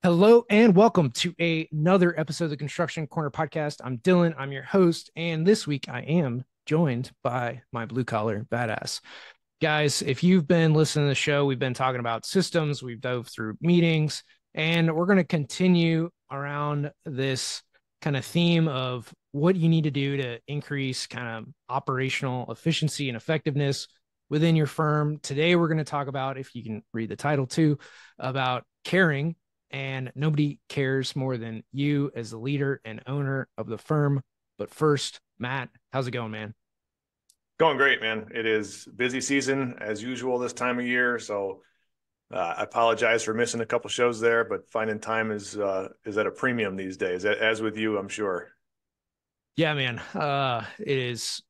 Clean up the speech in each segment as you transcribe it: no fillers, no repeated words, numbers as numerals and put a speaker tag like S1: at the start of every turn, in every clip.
S1: Hello and welcome to another episode of the Construction Corner podcast. I'm Dylan, I'm your host, and this week I am joined by my blue collar badass. Guys, if you've been listening to the show, we've been talking about systems, we've dove through meetings, and we're going to continue around this kind of theme of what you need to do to increase kind of operational efficiency and effectiveness within your firm. Today, we're going to talk about, if you can read the title too, about caring, and nobody cares more than you as the leader and owner of the firm. But first, Matt, how's it going, man?
S2: Going great, man. It is busy season as usual this time of year, so I apologize for missing a couple shows there, but finding time is at a premium these days, as with you, I'm sure.
S1: Yeah, man. It is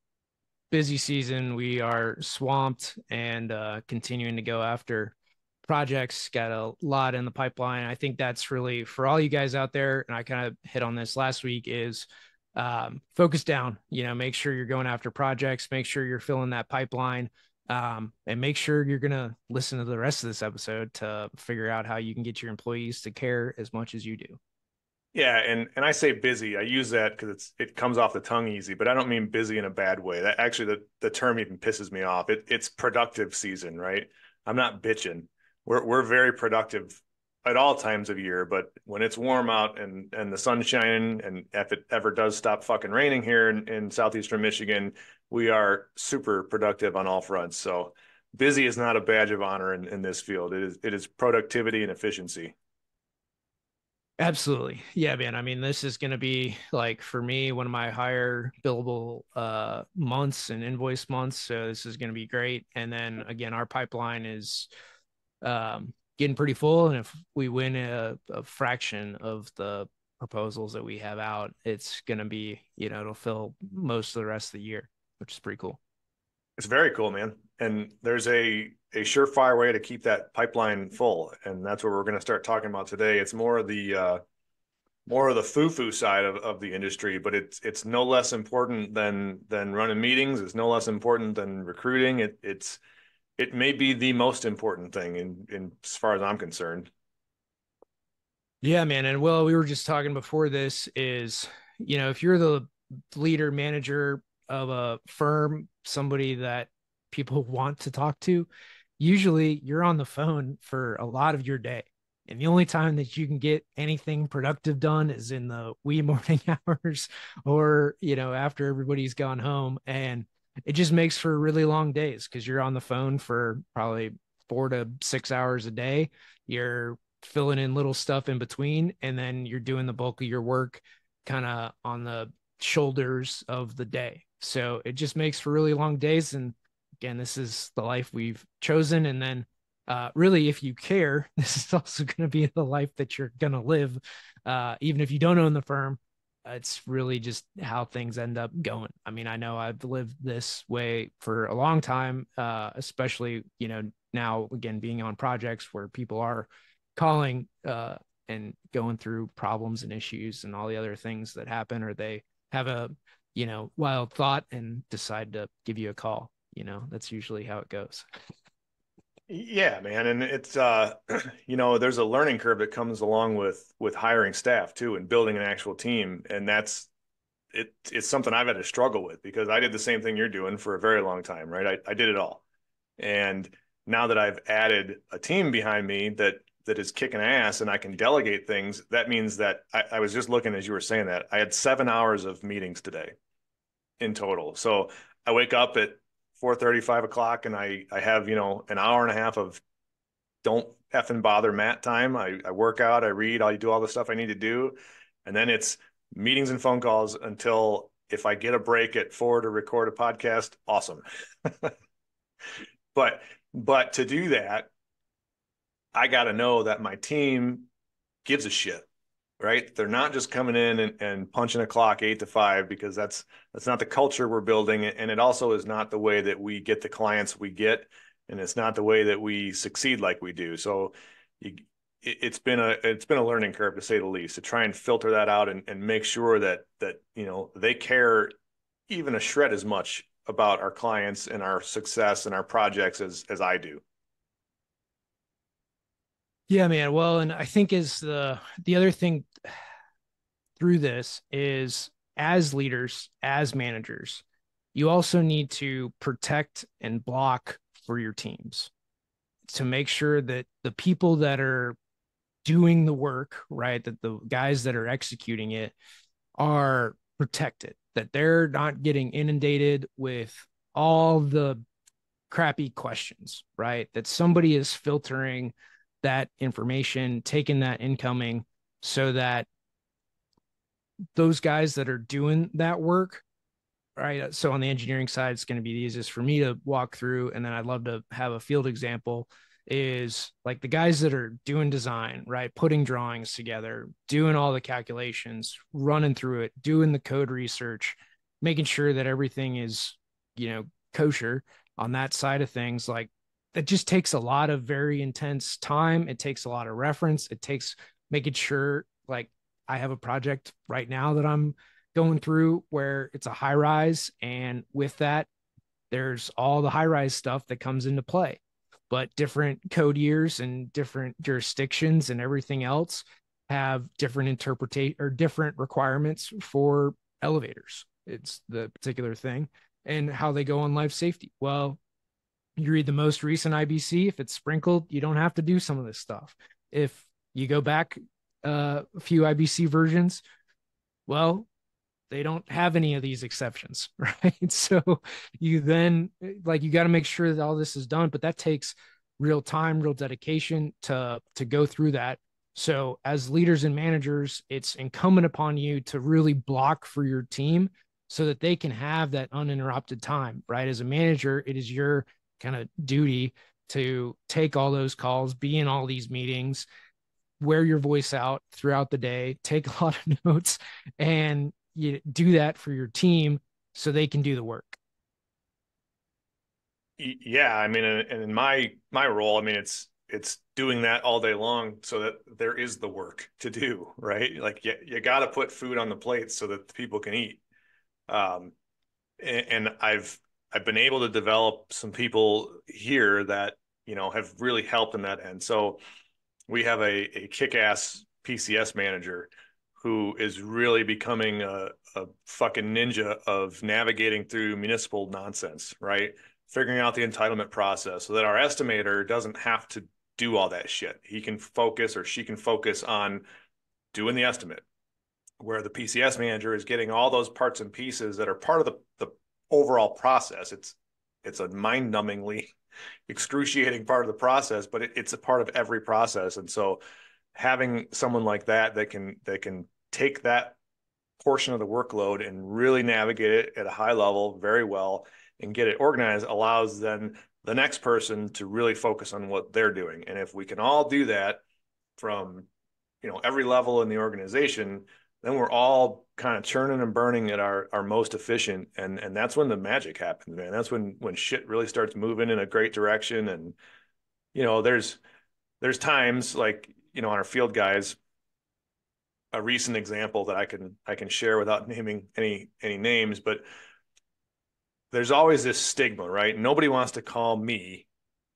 S1: busy season. We are swamped and continuing to go after projects. Got a lot in the pipeline. I think that's really for all you guys out there. And I kind of hit on this last week is focus down, make sure you're going after projects, make sure you're filling that pipeline. And make sure you're going to listen to the rest of this episode to figure out how you can get your employees to care as much as you do.
S2: Yeah, and I say busy. I use that because it comes off the tongue easy, but I don't mean busy in a bad way. That actually the term even pisses me off. It's productive season, right? I'm not bitching. We're very productive at all times of year, but when it's warm out and the sun's shining, and if it ever does stop fucking raining here in southeastern Michigan, we are super productive on all fronts. So busy is not a badge of honor in this field. It is productivity and efficiency.
S1: Absolutely. Yeah, man. I mean, this is going to be like for me one of my higher billable months and invoice months. So this is going to be great. And then again, our pipeline is getting pretty full. And if we win a fraction of the proposals that we have out, it's going to be, it'll fill most of the rest of the year, which is pretty cool.
S2: It's very cool, man. And there's a surefire way to keep that pipeline full, and that's what we're going to start talking about today. It's more of the foo-foo side of the industry, but it's no less important than running meetings. It's no less important than recruiting. It may be the most important thing in as far as I'm concerned.
S1: Yeah, man. And well, we were just talking before this is, if you're the leader, manager of a firm, somebody that people want to talk to, usually you're on the phone for a lot of your day. And the only time that you can get anything productive done is in the wee morning hours or, after everybody's gone home. And it just makes for really long days because you're on the phone for probably 4 to 6 hours a day. You're filling in little stuff in between, and then you're doing the bulk of your work kind of on the shoulders of the day. So it just makes for really long days. And again, this is the life we've chosen. And then really, if you care, this is also going to be the life that you're going to live, even if you don't own the firm. It's really just how things end up going. I mean, I know I've lived this way for a long time, especially, now again, being on projects where people are calling and going through problems and issues and all the other things that happen, or they have a, wild thought and decide to give you a call. That's usually how it goes.
S2: Yeah, man, and it's there's a learning curve that comes along with hiring staff too and building an actual team, and it's something I've had to struggle with because I did the same thing you're doing for a very long time, right? I did it all. And now that I've added a team behind me that is kicking ass and I can delegate things, that means that I was just looking as you were saying that I had 7 hours of meetings today in total. So I wake up at 4:30, 5 o'clock, and I have, an hour and a half of don't effing bother Matt time. I work out, I read, I do all the stuff I need to do. And then it's meetings and phone calls until if I get a break at 4 to record a podcast, awesome. But but to do that, I got to know that my team gives a shit, right? They're not just coming in and punching a clock 8 to 5 because that's not the culture we're building, and it also is not the way that we get the clients we get, and it's not the way that we succeed like we do. So you, it's been a learning curve to say the least to try and filter that out and make sure that they care even a shred as much about our clients and our success and our projects as I do.
S1: Yeah, man. Well, and I think is the other thing through this is as leaders, as managers, you also need to protect and block for your teams to make sure that the people that are doing the work, right, that the guys that are executing it are protected, that they're not getting inundated with all the crappy questions, right? That somebody is filtering that information, taking that incoming so that those guys that are doing that work, right? So on the engineering side, it's going to be the easiest for me to walk through. And then I'd love to have a field example is like the guys that are doing design, right? Putting drawings together, doing all the calculations, running through it, doing the code research, making sure that everything is, kosher on that side of things. Like that just takes a lot of very intense time. It takes a lot of reference. It takes making sure like I have a project right now that I'm going through where it's a high rise. And with that, there's all the high rise stuff that comes into play. But different code years and different jurisdictions and everything else have different interpretation or different requirements for elevators. It's the particular thing and how they go on life safety. Well, you read the most recent IBC, if it's sprinkled, you don't have to do some of this stuff. If you go back a few IBC versions, well, they don't have any of these exceptions, right? So you then like you got to make sure that all this is done, but that takes real time, real dedication to go through that. So as leaders and managers, it's incumbent upon you to really block for your team so that they can have that uninterrupted time, right? As a manager, it is your kind of duty to take all those calls, be in all these meetings, wear your voice out throughout the day, take a lot of notes, and you do that for your team so they can do the work.
S2: Yeah, I mean, and in my role, I mean, it's doing that all day long so that there is the work to do, right? Like you got to put food on the plate so that the people can eat. Um, and I've been able to develop some people here that have really helped in that end. So we have a kick-ass PCS manager who is really becoming a fucking ninja of navigating through municipal nonsense, right? Figuring out the entitlement process so that our estimator doesn't have to do all that shit. He can focus or she can focus on doing the estimate, where the PCS manager is getting all those parts and pieces that are part of the overall process. It's a mind-numbingly excruciating part of the process, but it's a part of every process. And so having someone like that can take that portion of the workload and really navigate it at a high level very well and get it organized allows then the next person to really focus on what they're doing. And if we can all do that from every level in the organization, then we're all kind of churning and burning at our most efficient, and that's when the magic happens, man. That's when shit really starts moving in a great direction. And there's times like on our field guys, a recent example that I can share without naming any names, but there's always this stigma, right? Nobody wants to call me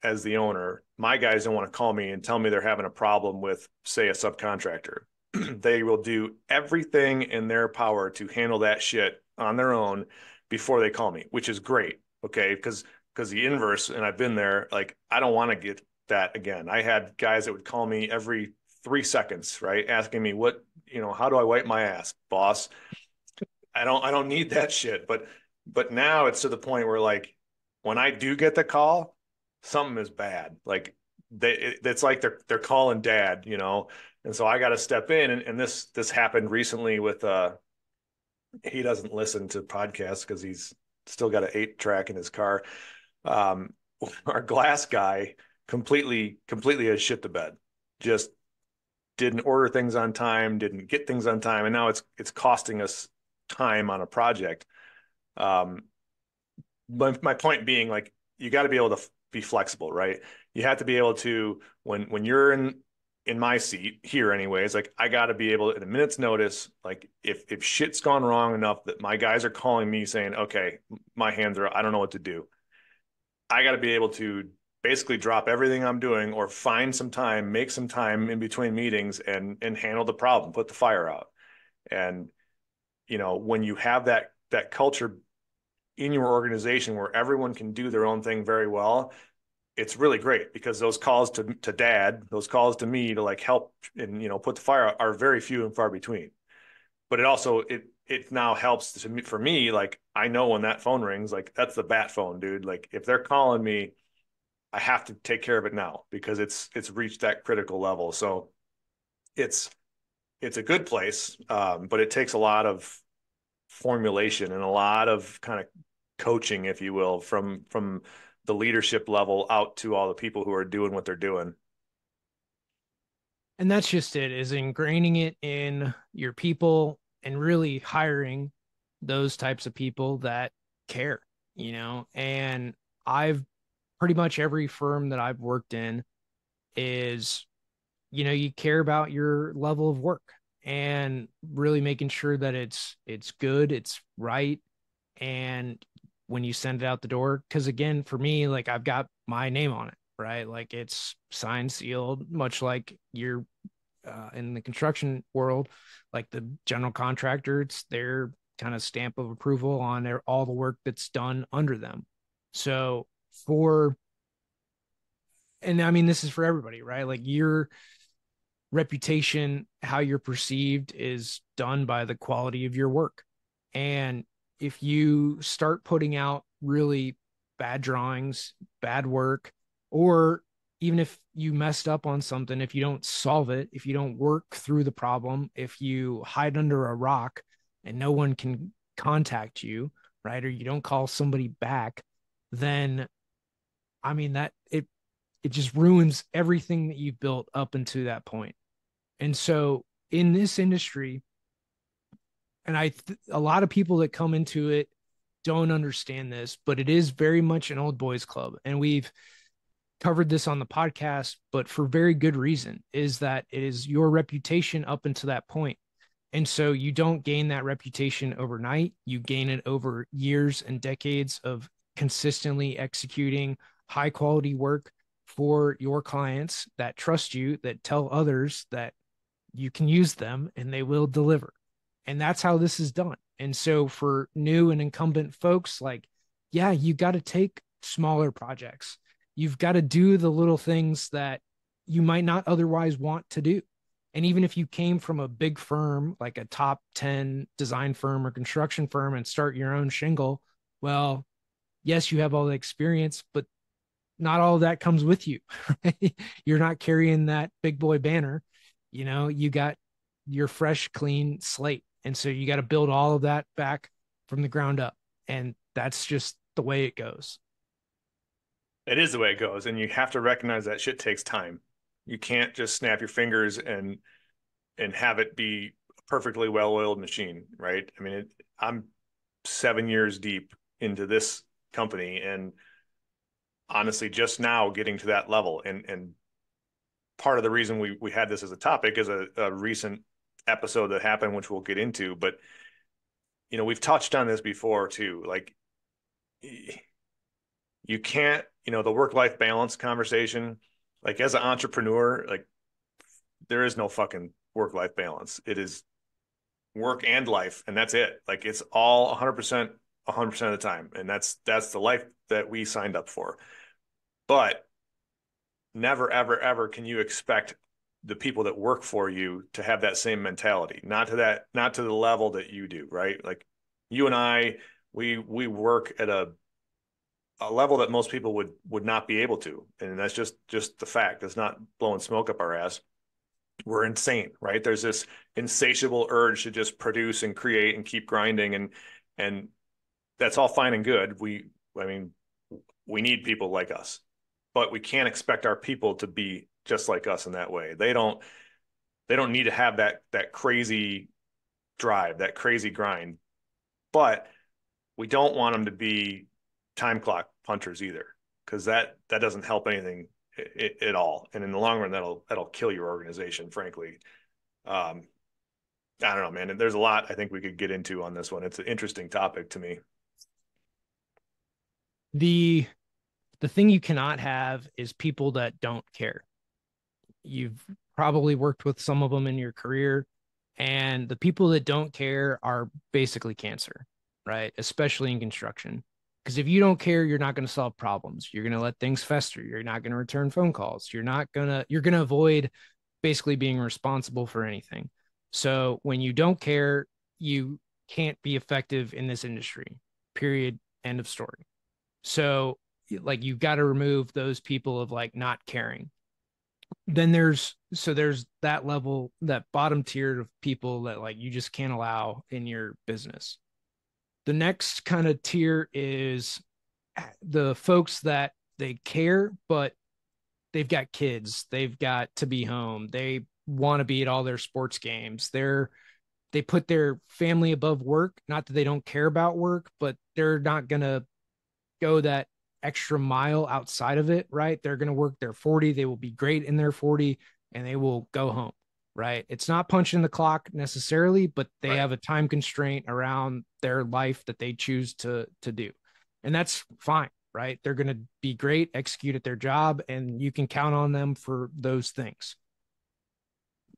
S2: as the owner. My guys don't want to call me and tell me they're having a problem with, say, a subcontractor. They will do everything in their power to handle that shit on their own before they call me, which is great. Okay. Because the inverse, and I've been there, like, I don't want to get that again. I had guys that would call me every 3 seconds, right? Asking me how do I wipe my ass, boss? I don't need that shit. But now it's to the point where like when I do get the call, something is bad. Like it's like they're calling dad. And so I got to step in. And this happened recently with he doesn't listen to podcasts because he's still got an 8-track in his car. Um, our glass guy completely has shit the bed. Just didn't order things on time, didn't get things on time, and now it's costing us time on a project. Um, my point being, like, you got to be able to be flexible, right? You have to be able to when you're in my seat here, anyways. Like, I got to be able, at a minute's notice, like if shit's gone wrong enough that my guys are calling me saying, "Okay, my hands are, I don't know what to do." I got to be able to basically drop everything I'm doing or find some time, make some time in between meetings and handle the problem, put the fire out. And when you have that culture in your organization where everyone can do their own thing very well, it's really great because those calls to dad, those calls to me to like help and put the fire out are very few and far between. But it now helps to me for me, like I know when that phone rings, like that's the bat phone, dude. Like if they're calling me, I have to take care of it now because it's reached that critical level. So it's it's a good place, but it takes a lot of formulation and a lot of kind of coaching, if you will, from the leadership level out to all the people who are doing what they're doing.
S1: And that's just it, is ingraining it in your people and really hiring those types of people that care, and I've pretty much every firm that I've worked in is, you care about your level of work and really making sure that it's good, it's right. And when you send it out the door, because again, for me, like I've got my name on it, right? Like it's signed, sealed, much like you're in the construction world, like the general contractor, it's their kind of stamp of approval on all the work that's done under them. So for, and I mean, this is for everybody, right? Like your reputation, how you're perceived is done by the quality of your work. And if you start putting out really bad drawings, bad work, or even if you messed up on something, if you don't solve it, if you don't work through the problem, if you hide under a rock and no one can contact you, right? Or you don't call somebody back, then I mean it just ruins everything that you've built up until that point. And so in this industry, and a lot of people that come into it don't understand this, but it is very much an old boys club. And we've covered this on the podcast, but for very good reason, is that it is your reputation up until that point. And so you don't gain that reputation overnight. You gain it over years and decades of consistently executing high quality work for your clients that trust you, that tell others that you can use them and they will deliver. And that's how this is done. And so for new and incumbent folks, like, yeah, you got to take smaller projects. You've got to do the little things that you might not otherwise want to do. And even if you came from a big firm, like a top 10 design firm or construction firm, and start your own shingle, well, yes, you have all the experience, but not all of that comes with you. Right? You're not carrying that big boy banner. You got your fresh, clean slate. And so you got to build all of that back from the ground up. And that's just the way it goes.
S2: It is the way it goes, and you have to recognize that shit takes time. You can't just snap your fingers and have it be a perfectly well-oiled machine, right? I mean, I'm 7 years deep into this company, and honestly, just now getting to that level. And part of the reason we had this as a topic is a recent episode that happened, which we'll get into. But we've touched on this before too. Like you can't, the work-life balance conversation. Like as an entrepreneur, like there is no fucking work-life balance. It is work and life, and that's it. Like it's all 100%, 100% of the time, and that's the life that we signed up for. But never, ever, ever can you expect the people that work for you to have that same mentality. Not to the level that you do, right? Like you and I, we work at a level that most people would not be able to, and that's just the fact. It's not blowing smoke up our ass. We're insane, right? There's this insatiable urge to just produce and create and keep grinding, and that's all fine and good. I mean, we need people like us, but we can't expect our people to be just like us in that way. They don't need to have that crazy drive, that crazy grind, but we don't want them to be time clock punchers either, because that doesn't help anything at all. And in the long run, that'll kill your organization, frankly. Um, I don't know, man. There's a lot I think we could get into on this one. It's an interesting topic to me.
S1: The The thing you cannot have is people that don't care. You've probably worked with some of them in your career, and the people that don't care are basically cancer, right? Especially in construction. Because if you don't care, you're not going to solve problems. You're going to let things fester. You're not going to return phone calls. You're going to avoid basically being responsible for anything. So when you don't care, you can't be effective in this industry. Period. End of story. So like you've got to remove those people of like not caring. Then there's that level, that bottom tier of people that like you just can't allow in your business. The next kind of tier is the folks that they care, but they've got kids, they've got to be home, they want to be at all their sports games, they put their family above work. Not that they don't care about work, but they're not going to go that extra mile outside of it, right? They're going to work their 40. They will be great in their 40 and they will go home, right? It's not punching the clock necessarily, but they
S2: Right.
S1: have a time constraint around their life that they choose to do. And that's fine, right? They're going to be great, execute at their job, and you can count on them for those things.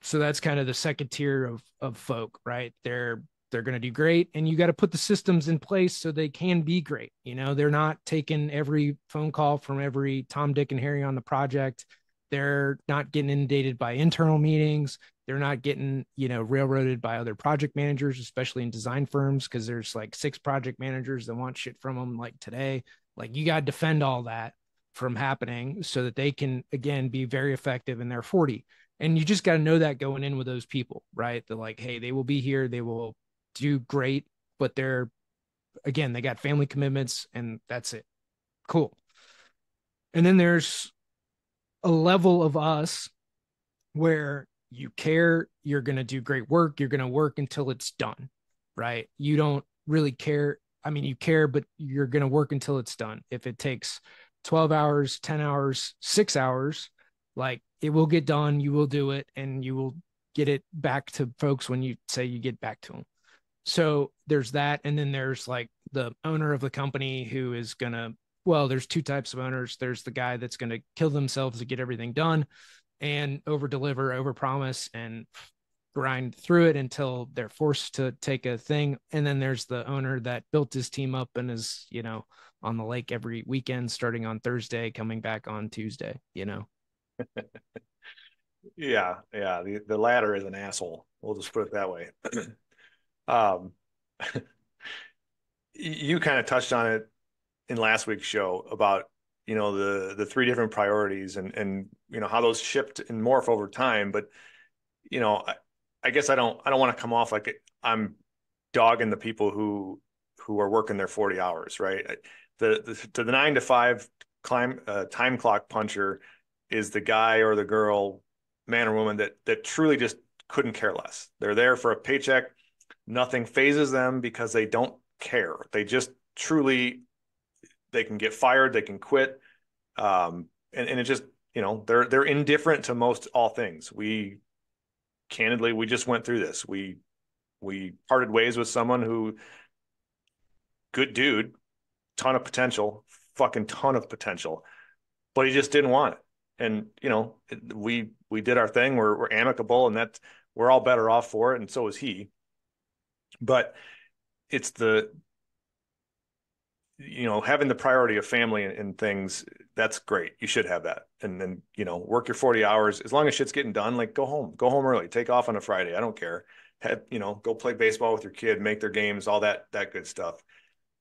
S1: So that's kind of the second tier of folk, right? They're going to do great, and you got to put the systems in place so they can be great. You know, they're not taking every phone call from every Tom, Dick, and Harry on the project. They're not getting inundated by internal meetings. They're not getting, you know, railroaded by other project managers, especially in design firms, because there's like 6 project managers that want shit from them like today. Like you got to defend all that from happening so that they can again be very effective in their 40. And you just got to know that going in with those people, right? They're like, hey, they will be here, they will do great, but they're, again, they got family commitments and that's it. Cool. And then there's a level of us where you care, you're going to do great work, you're going to work until it's done, right? You don't really care. I mean, you care, but you're going to work until it's done. If it takes 12 hours, 10 hours, 6 hours, like it will get done, you will do it, and you will get it back to folks when you say you get back to them. So there's that. And then there's like the owner of the company who is going to, well, there's two types of owners. There's the guy that's going to kill themselves to get everything done and over deliver, over promise, and grind through it until they're forced to take a thing. And then there's the owner that built his team up and is, you know, on the lake every weekend, starting on Thursday, coming back on Tuesday, you know?
S2: Yeah, yeah. The latter is an asshole. We'll just put it that way. Um, you kind of touched on it in last week's show about, the three different priorities and how those shift and morph over time. But, I guess I don't want to come off like I'm dogging the people who are working their 40 hours, right? The 9 to 5 time clock puncher is the guy or the girl, man or woman that truly just couldn't care less. They're there for a paycheck. Nothing phases them because they don't care. They just truly, they can get fired, they can quit. And it just, they're indifferent to most all things. We just went through this. We parted ways with someone who, good dude, ton of potential, fucking ton of potential, but he just didn't want it. And we did our thing. We're amicable, and that we're all better off for it, and so is he. But it's the having the priority of family and things. That's great. You should have that, and then work your 40 hours as long as shit's getting done. Like go home early, take off on a Friday. I don't care. Go play baseball with your kid, make their games, all that good stuff.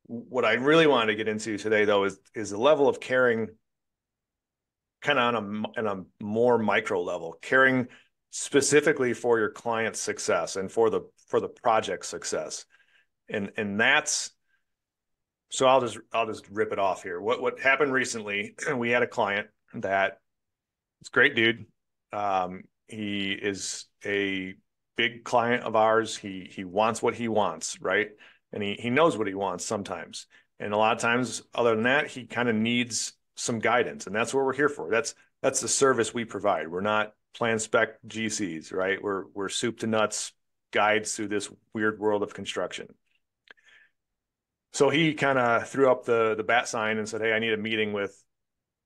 S2: What I really wanted to get into today, though, is the level of caring, kind of on a more micro level, caring specifically for your client's success and for the project success, and that's so I'll just rip it off here. What happened recently? We had a client that it's a great dude. He is a big client of ours. He wants what he wants, right? And he knows what he wants sometimes. And a lot of times, other than that, he kind of needs some guidance. And that's what we're here for. That's the service we provide. We're not plan spec GCs, right? We're soup to nuts guides through this weird world of construction. So he kind of threw up the bat sign and said, "Hey, I need a meeting with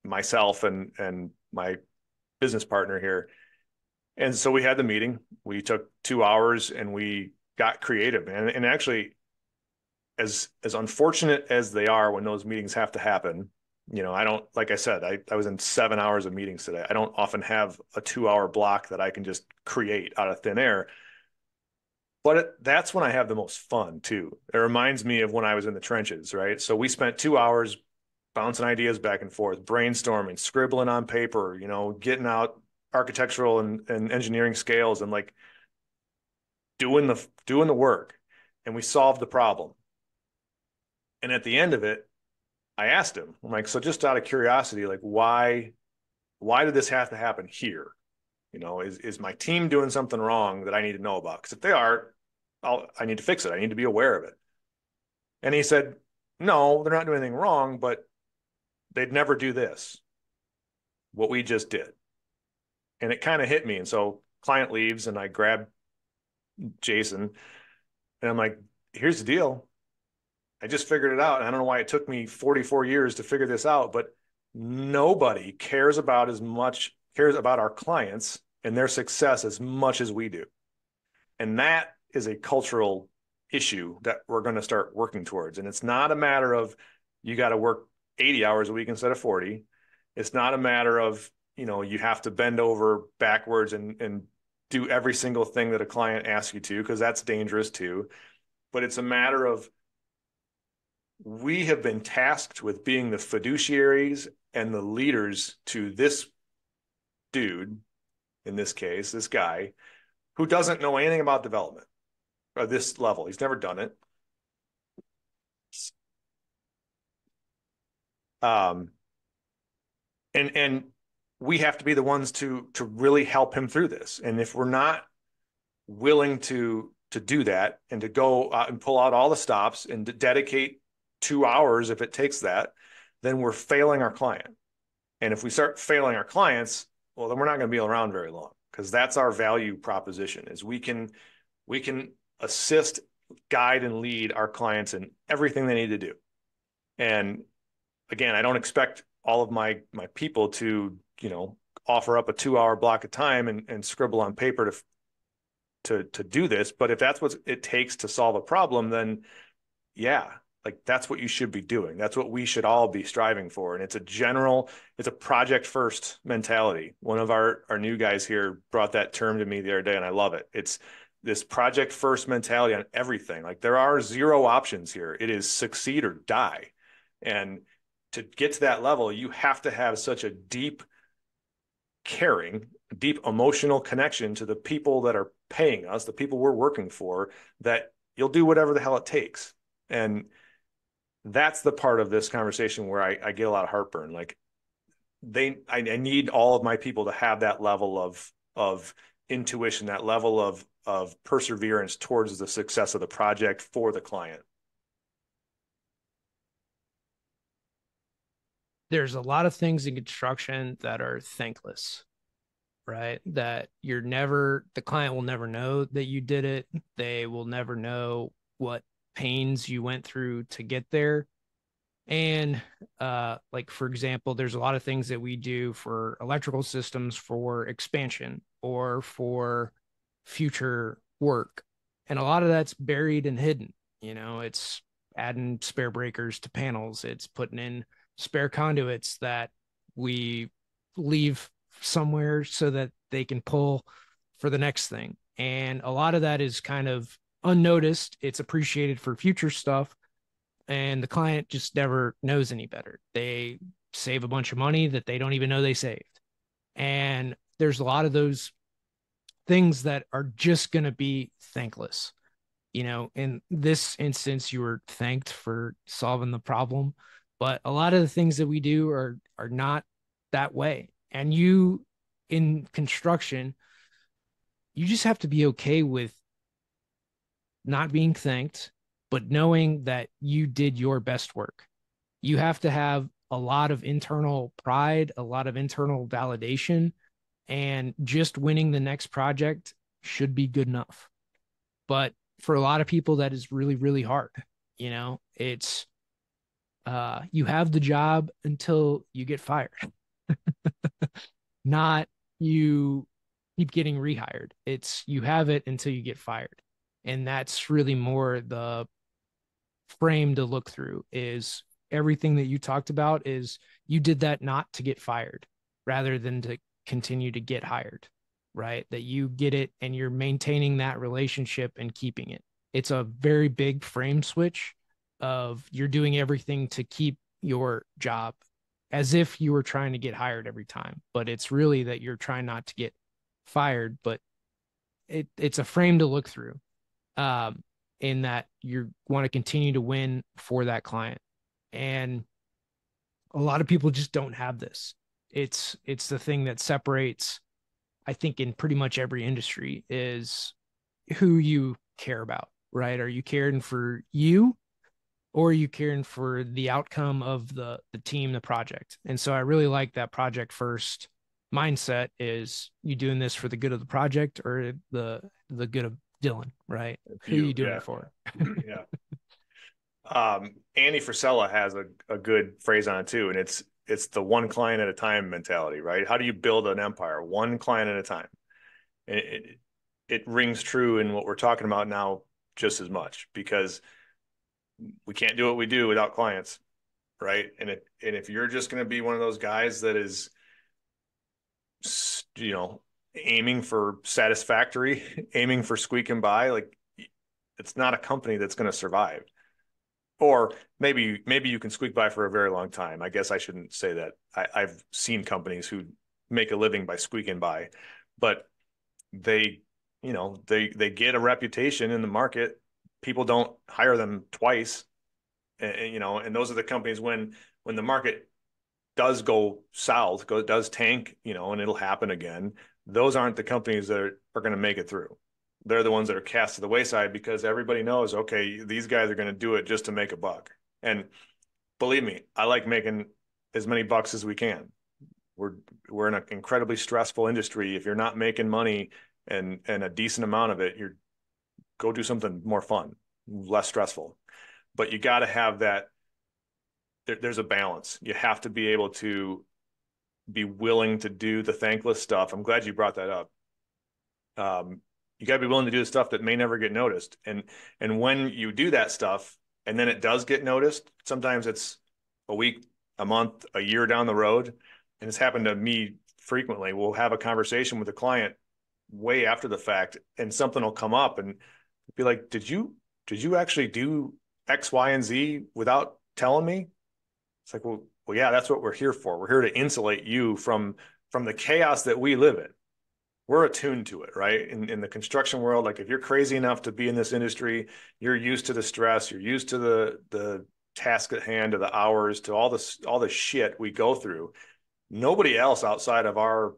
S2: myself and my business partner here. And so we had the meeting. We took 2 hours and we got creative, man. And actually, as unfortunate as they are when those meetings have to happen, I don't, like I said, I was in 7 hours of meetings today. I don't often have a 2 hour block that I can just create out of thin air. But that's when I have the most fun too. It reminds me of when I was in the trenches, right? So we spent 2 hours bouncing ideas back and forth, brainstorming, scribbling on paper, getting out architectural and engineering scales and like doing the work. And we solved the problem. And at the end of it, I asked him, I'm like, so just out of curiosity, like why did this have to happen here? Is my team doing something wrong that I need to know about? Because if they are, I need to fix it. I need to be aware of it. And he said, no, they're not doing anything wrong, but they'd never do this, what we just did. And it kind of hit me. And so client leaves and I grab Jason and I'm like, here's the deal. I just figured it out. And I don't know why it took me 44 years to figure this out, but nobody cares about our clients and their success as much as we do. And that is a cultural issue that we're going to start working towards. And it's not a matter of you got to work 80 hours a week instead of 40. It's not a matter of, you have to bend over backwards and do every single thing that a client asks you to, because that's dangerous too. But it's a matter of we have been tasked with being the fiduciaries and the leaders to this dude, in this case, this guy, who doesn't know anything about development at this level. He's never done it. And we have to be the ones to really help him through this. And if we're not willing to do that and to go out and pull out all the stops and to dedicate 2 hours if it takes that, then we're failing our client. And if we start failing our clients, well, then we're not going to be around very long, because that's our value proposition is we can assist, guide, and lead our clients in everything they need to do. And again, I don't expect all of my people to, offer up a 2 hour block of time and scribble on paper to do this. But if that's what it takes to solve a problem, then yeah, like that's what you should be doing. That's what we should all be striving for. And it's a project first mentality. One of our new guys here brought that term to me the other day, and I love it. It's this project first mentality on everything. Like there are zero options here. It is succeed or die. And to get to that level, you have to have such a deep emotional connection to the people that are paying us, the people we're working for, that you'll do whatever the hell it takes. And that's the part of this conversation where I get a lot of heartburn. Like I need all of my people to have that level of intuition, that level of perseverance towards the success of the project for the client.
S1: There's a lot of things in construction that are thankless, right? That the client will never know that you did it. They will never know what pains you went through to get there. And like, for example, there's a lot of things that we do for electrical systems for expansion or for future work. And a lot of that's buried and hidden. It's adding spare breakers to panels, it's putting in spare conduits that we leave somewhere so that they can pull for the next thing. And a lot of that is kind of unnoticed. It's appreciated for future stuff. And the client just never knows any better. They save a bunch of money that they don't even know they saved. And there's a lot of those things that are just going to be thankless. In this instance, you were thanked for solving the problem, but a lot of the things that we do are not that way. And you, in construction, you just have to be okay with not being thanked, but knowing that you did your best work. You have to have a lot of internal pride, a lot of internal validation, and just winning the next project should be good enough. But for a lot of people, that is really, really hard. It's you have the job until you get fired. Not you keep getting rehired. It's you have it until you get fired. And that's really more the frame to look through is everything that you talked about is you did that not to get fired rather than to continue to get hired, right? That you get it and you're maintaining that relationship and keeping it. It's a very big frame switch of you're doing everything to keep your job as if you were trying to get hired every time, but it's really that you're trying not to get fired, but it's a frame to look through, um, in that you want to continue to win for that client. And a lot of people just don't have this. It's the thing that separates, I think, in pretty much every industry is who you care about, right? Are you caring for you or are you caring for the outcome of the team, the project? And so I really like that project first mindset is you doing this for the good of the project or the good of Dillon, right? Who are you
S2: You,
S1: doing
S2: yeah,
S1: it for?
S2: yeah. Andy Frisella has a good phrase on it too, and it's the one client at a time mentality, right? How do you build an empire? One client at a time. And it rings true in what we're talking about now just as much because we can't do what we do without clients, right? And if you're just going to be one of those guys that is, you know, aiming for satisfactory, aiming for squeaking by, like it's not a company that's going to survive. Or maybe you can squeak by for a very long time. I guess I shouldn't say that. I've seen companies who make a living by squeaking by, but they, they get a reputation in the market. People don't hire them twice, and those are the companies when the market does go south, does tank, and it'll happen again. Those aren't the companies that are going to make it through. They're the ones that are cast to the wayside because everybody knows, okay, these guys are going to do it just to make a buck. And believe me, I like making as many bucks as we can. We're we're in an incredibly stressful industry. If you're not making money and a decent amount of it, you're go do something more fun, less stressful. But you got to have that. There's a balance. You have to be able to be willing to do the thankless stuff. I'm glad you brought that up. You got to be willing to do the stuff that may never get noticed. And when you do that stuff, and then it does get noticed, sometimes it's a week, a month, a year down the road, and it's happened to me frequently. We'll have a conversation with a client way after the fact, and something will come up, and be like, "Did you actually do X, Y, and Z without telling me?" It's like, well, yeah, that's what we're here for. We're here to insulate you from the chaos that we live in. We're attuned to it, right? In the construction world, like if you're crazy enough to be in this industry, you're used to the stress, you're used to the task at hand, to the hours, to all the shit we go through. Nobody else outside of our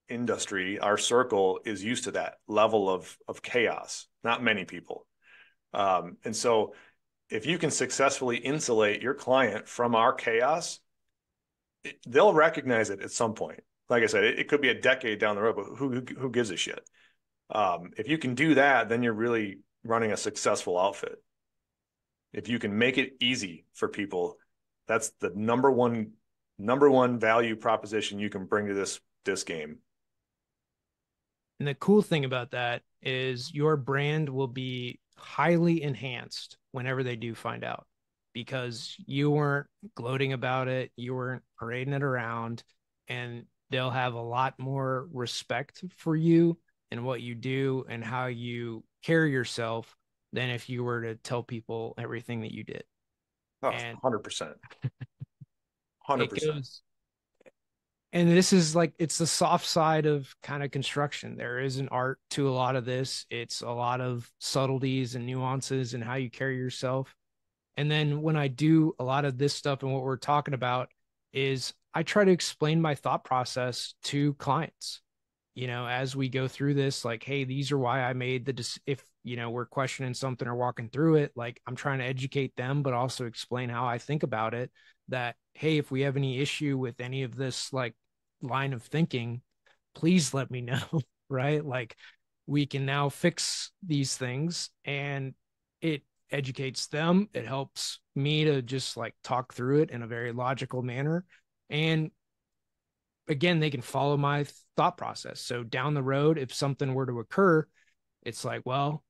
S2: industry, our circle, is used to that level of chaos. Not many people. And so if you can successfully insulate your client from our chaos, they'll recognize it at some point. Like I said, it could be a decade down the road, but who gives a shit? If you can do that, then you're really running a successful outfit. If you can make it easy for people, that's the number one value proposition you can bring to this game.
S1: And the cool thing about that is your brand will be highly enhanced whenever they do find out because you weren't gloating about it, you weren't parading it around, and they'll have a lot more respect for you and what you do and how you carry yourself than if you were to tell people everything that you did.
S2: Oh,
S1: And
S2: 100%. 100%.
S1: it goes and this is like it's the soft side of kind of construction. There is an art to a lot of this. It's a lot of subtleties and nuances and how you carry yourself. And then when I do a lot of this stuff and what we're talking about is I try to explain my thought process to clients. As we go through this, like, hey, these are why I made if we're questioning something or walking through it, like I'm trying to educate them, but also explain how I think about it. That, hey, if we have any issue with any of this, like line of thinking, please let me know, right? Like we can now fix these things and it educates them. It helps me to just like talk through it in a very logical manner. And again, they can follow my thought process. So down the road, if something were to occur, it's like, well,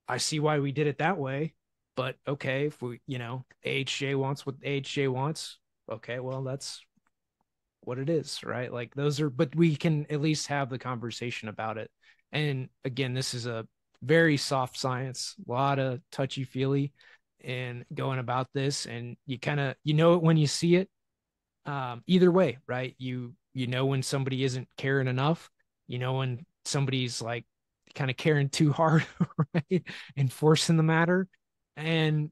S1: I see why we did it that way. But okay, if we, AHJ wants what AHJ wants, okay, well, that's what it is, right? Like those are, but we can at least have the conversation about it. And again, this is a very soft science, a lot of touchy feely and going about this. And you kind of, it when you see it. Either way, right? You know when somebody isn't caring enough, when somebody's like kind of caring too hard, right? Enforcing the matter. And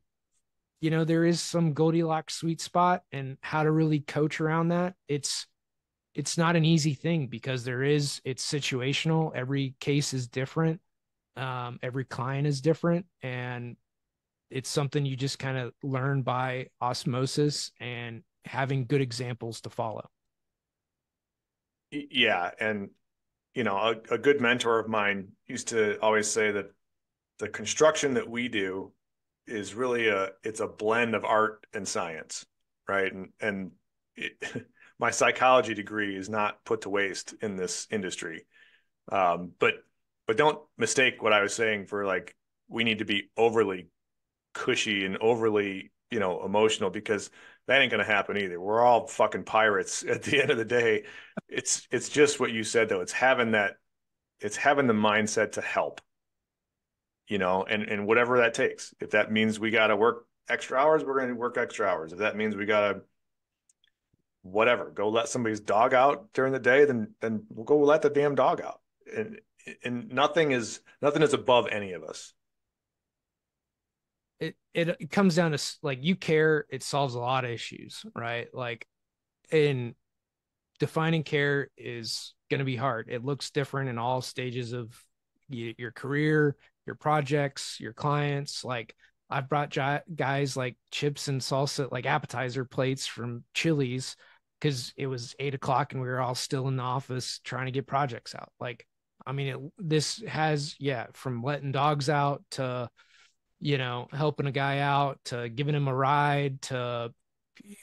S1: there is some Goldilocks sweet spot and how to really coach around that. It's not an easy thing because it's situational. Every case is different. Every client is different. And it's something you just kind of learn by osmosis and having good examples to follow.
S2: Yeah, and a good mentor of mine used to always say that the construction that we do is really it's a blend of art and science, right? And it, my psychology degree is not put to waste in this industry. But don't mistake what I was saying for like we need to be overly cushy and overly, emotional because that ain't gonna happen either. We're all fucking pirates at the end of the day. It's just what you said though. It's having the mindset to help, and whatever that takes. If that means we gotta work extra hours, we're gonna work extra hours. If that means we gotta whatever, go let somebody's dog out during the day, then we'll go let the damn dog out. And nothing is above any of us.
S1: It comes down to like you care, it solves a lot of issues, right? Like in defining care is going to be hard. It looks different in all stages of your career, your projects, your clients. Like I've brought guys like chips and salsa, like appetizer plates from Chili's because it was 8 o'clock and we were all still in the office trying to get projects out. Like, I mean, this has, yeah, from letting dogs out to, helping a guy out to giving him a ride to,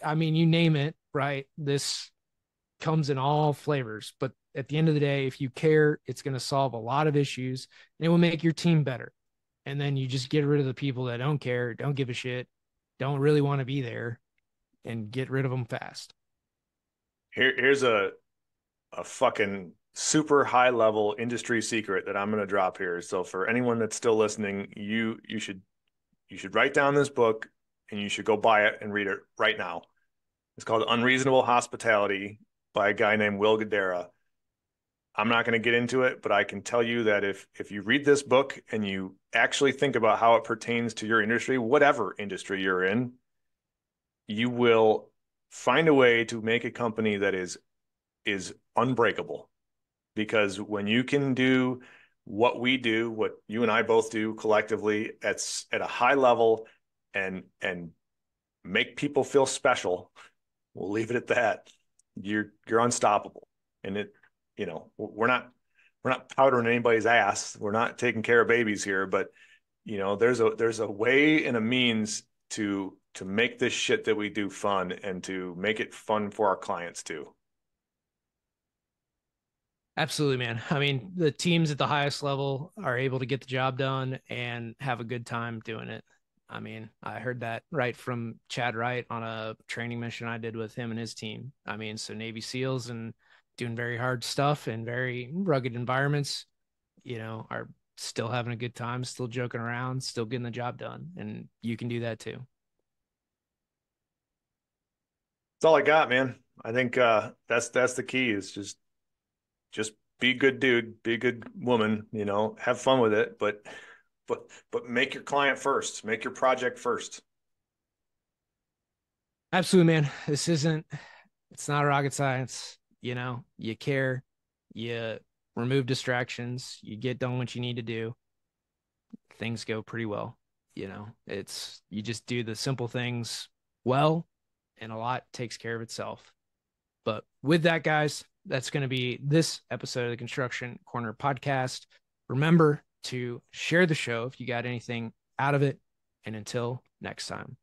S1: I mean, you name it, right? This comes in all flavors. But at the end of the day, if you care, it's going to solve a lot of issues and it will make your team better. And then you just get rid of the people that don't care, don't give a shit, don't really want to be there, and get rid of them fast.
S2: Here's a fucking super high level industry secret that I'm going to drop here. So for anyone that's still listening, you should write down this book and you should go buy it and read it right now. It's called Unreasonable Hospitality by a guy named Will Guidara. I'm not going to get into it, but I can tell you that if you read this book and you actually think about how it pertains to your industry, whatever industry you're in, you will find a way to make a company that is unbreakable. Because when you can do what we do, what you and I both do collectively at a high level and make people feel special, we'll leave it at that. You're unstoppable. And we're not powdering anybody's ass. We're not taking care of babies here, but there's a way and a means to make this shit that we do fun and to make it fun for our clients too.
S1: Absolutely, man. I mean, the teams at the highest level are able to get the job done and have a good time doing it. I mean, I heard that right from Chad Wright on a training mission I did with him and his team. I mean, so Navy SEALs and doing very hard stuff in very rugged environments, are still having a good time, still joking around, still getting the job done. And you can do that too.
S2: That's all I got, man. I think that's the key is just be a good dude, be a good woman, have fun with it, but make your client first, make your project first.
S1: Absolutely, man. It's not rocket science. You care, you remove distractions, you get done what you need to do. Things go pretty well. You just do the simple things well, and a lot takes care of itself. But with that, guys, that's going to be this episode of the Construction Corner podcast. Remember to share the show if you got anything out of it. And until next time.